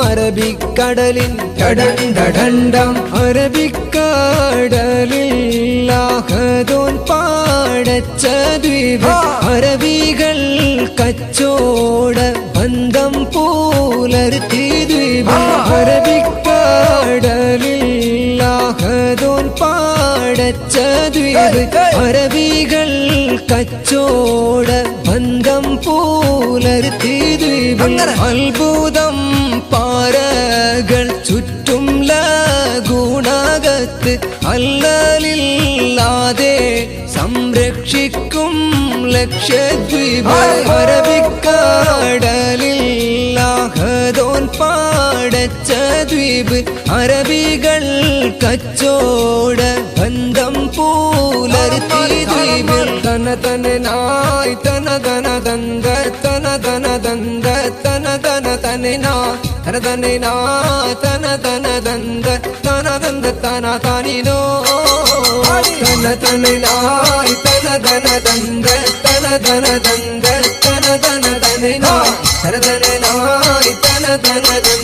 അറബിക്കടലിൻ ഡഡണ്ടഡണ്ടം അറബിക്കടലിൽ അഹദോൻ പാടച്ച ദ്വീപ് അറബികൾ കച്ചോട ബന്ധം പുലർത്തി ദ്വീപ് അറബിക്കടലിൽ അഹദോൻ പാടച്ച ദ്വീപ് അറബികൾ കച്ചോട ബന്ധം പുലർത്തി ദ്വീപ് അത്ഭുതം പാറകൾ ചുറ്റും ലഗുണകത്ത് അല്ലലില്ലാതെ സംരക്ഷിക്കും ലക്ഷദ്വീപ് അറബിക്കടലിൽ അഹദോൻ പാടച്ച ദ്വീപ് അറബികൾ കച്ചോട ബന്ധം പുലർത്തി ദ്വീപ് തന തനായി തന തന ദന്ത തന തന ദന്ത തന തന തനനാ തന തനനാ തന തന ദന്ത തന ദന്ത തന തനിനോ തന തനനായി തന തന ദന്ത തന തന ദന്ത തന തന തനനാ തന തനനായി തന തന ദന്ത